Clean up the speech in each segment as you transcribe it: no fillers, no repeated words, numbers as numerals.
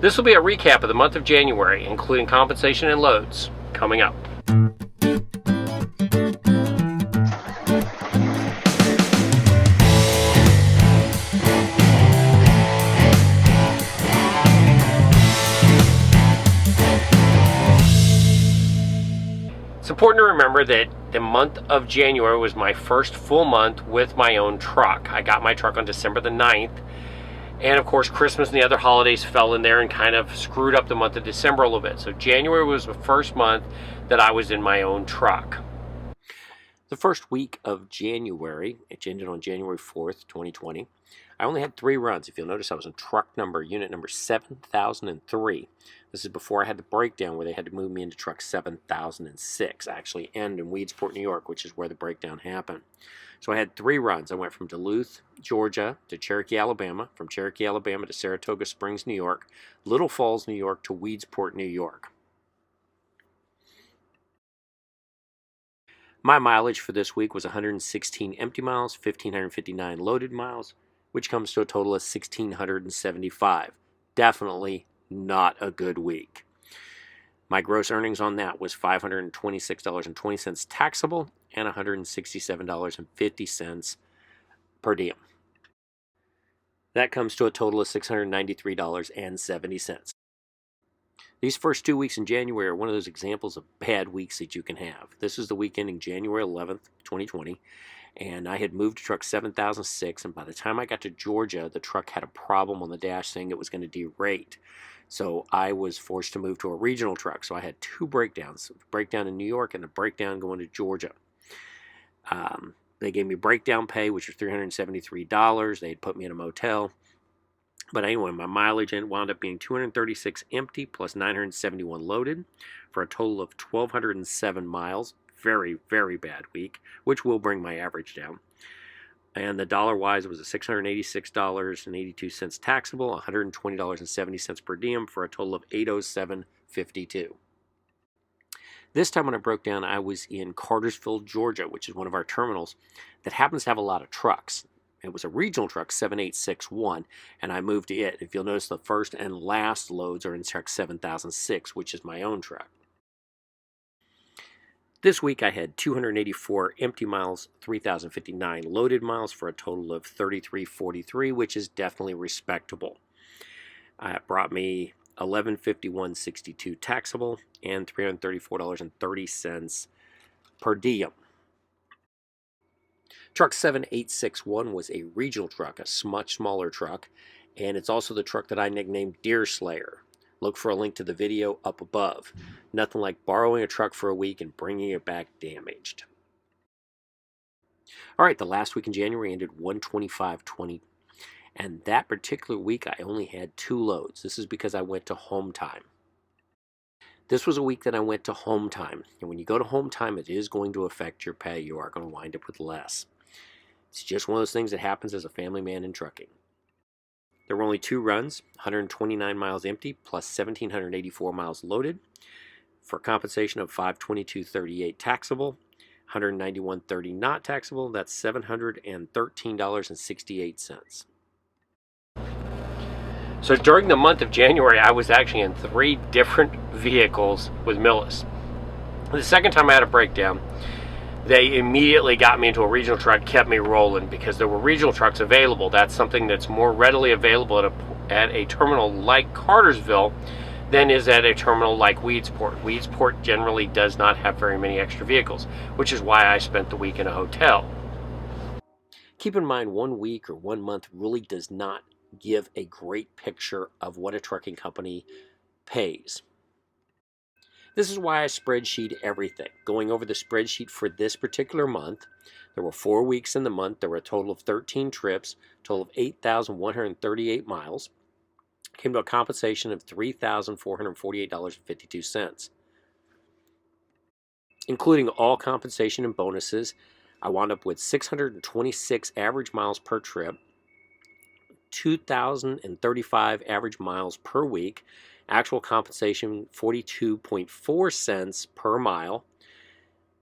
This will be a recap of the month of January, including compensation and loads, coming up. It's important to remember that the month of January was my first full month with my own truck. I got my truck on December the 9th, and of course Christmas and the other holidays fell in there and kind of screwed up the month of December a little bit. So January was the first month that I was in my own truck. The first week of January, it ended on January 4th, 2020. I only had 3 runs. If you'll notice, I was in unit number 7003. This is before I had the breakdown where they had to move me into truck 7006. I actually end in Weedsport, New York, which is where the breakdown happened. So I had 3 runs. I went from Duluth, Georgia to Cherokee, Alabama, from Cherokee, Alabama to Saratoga Springs, New York, Little Falls, New York to Weedsport, New York. My mileage for this week was 116 empty miles, 1,559 loaded miles, which comes to a total of 1,675. Definitely not a good week. My gross earnings on that was $526.20 taxable and $167.50 per diem. That comes to a total of $693.70. These first 2 weeks in January are one of those examples of bad weeks that you can have. This is the week ending January 11th, 2020, and I had moved to truck 7006, and by the time I got to Georgia, the truck had a problem on the dash saying it was going to derate. So I was forced to move to a regional truck. So I had 2 breakdowns, a breakdown in New York and a breakdown going to Georgia. They gave me breakdown pay, which was $373. They had put me in a motel. But anyway, my mileage wound up being 236 empty plus 971 loaded for a total of 1,207 miles. Very, very bad week, which will bring my average down. And the dollar-wise, it was a $686.82 taxable, $120.70 per diem for a total of $807.52. This time when I broke down, I was in Cartersville, Georgia, which is one of our terminals that happens to have a lot of trucks. It was a regional truck, 7861, and I moved to it. If you'll notice, the first and last loads are in truck 7006, which is my own truck. This week I had 284 empty miles, 3,059 loaded miles for a total of 3,343, which is definitely respectable. It brought me $1,151.62 taxable and $334.30 per diem. Truck 7861 was a regional truck, a much smaller truck, and it's also the truck that I nicknamed Deer Slayer. Look for a link to the video up above. Nothing like borrowing a truck for a week and bringing it back damaged. All right, the last week in January ended 1/25/20, and that particular week I only had 2 loads. This is because I went to home time. This was a week that I went to home time, and when you go to home time, it is going to affect your pay. You are going to wind up with less. It's just one of those things that happens as a family man in trucking. There were only 2 runs, 129 miles empty plus 1,784 miles loaded for compensation of $522.38 taxable, $191.30 not taxable. That's $713.68. So during the month of January, I was actually in 3 different vehicles with Millis. The second time I had a breakdown, they immediately got me into a regional truck, kept me rolling because there were regional trucks available. That's something that's more readily available at a terminal like Cartersville than is at a terminal like Weedsport. Weedsport generally does not have very many extra vehicles, which is why I spent the week in a hotel. Keep in mind, 1 week or 1 month really does not give a great picture of what a trucking company pays. This is why I spreadsheet everything. Going over the spreadsheet for this particular month, there were 4 weeks in the month. There were a total of 13 trips, total of 8,138 miles. Came to a compensation of $3,448.52. Including all compensation and bonuses, I wound up with 626 average miles per trip, 2,035 average miles per week, actual compensation 42.4 cents per mile,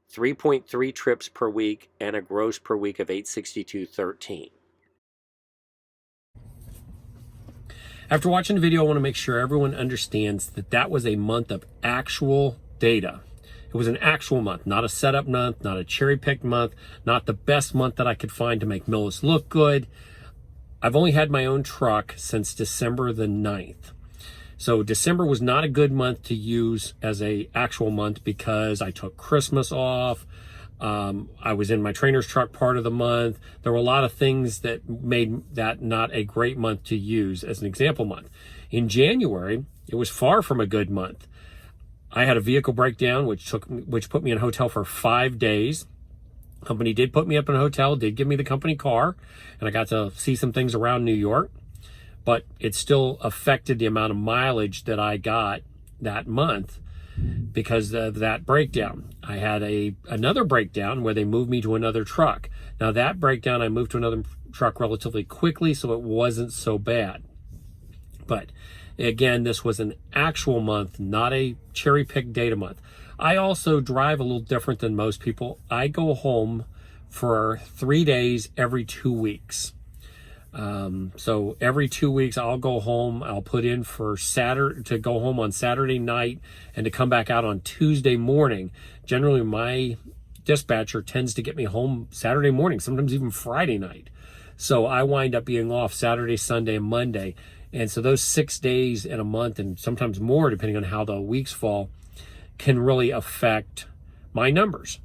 3.3 trips per week, and a gross per week of $862.13. After watching the video, I want to make sure everyone understands that that was a month of actual data. It was an actual month, not a setup month, not a cherry-picked month, not the best month that I could find to make Millis look good. I've only had my own truck since December the 9th. So December was not a good month to use as a actual month because I took Christmas off. I was in my trainer's truck part of the month. There were a lot of things that made that not a great month to use as an example month. In January, it was far from a good month. I had a vehicle breakdown, which put me in a hotel for 5 days. Company did put me up in a hotel, did give me the company car, and I got to see some things around New York, but it still affected the amount of mileage that I got that month because of that breakdown. I had another breakdown where they moved me to another truck. Now that breakdown, I moved to another truck relatively quickly, so it wasn't so bad. But again, this was an actual month, not a cherry-picked data month. I also drive a little different than most people. I go home for 3 days every 2 weeks. So every 2 weeks I'll go home. I'll put in for Saturday to go home on Saturday night and to come back out on Tuesday morning. Generally, my dispatcher tends to get me home Saturday morning, sometimes even Friday night. So I wind up being off Saturday, Sunday, and Monday. And so those 6 days in a month, and sometimes more depending on how the weeks fall, can really affect my numbers.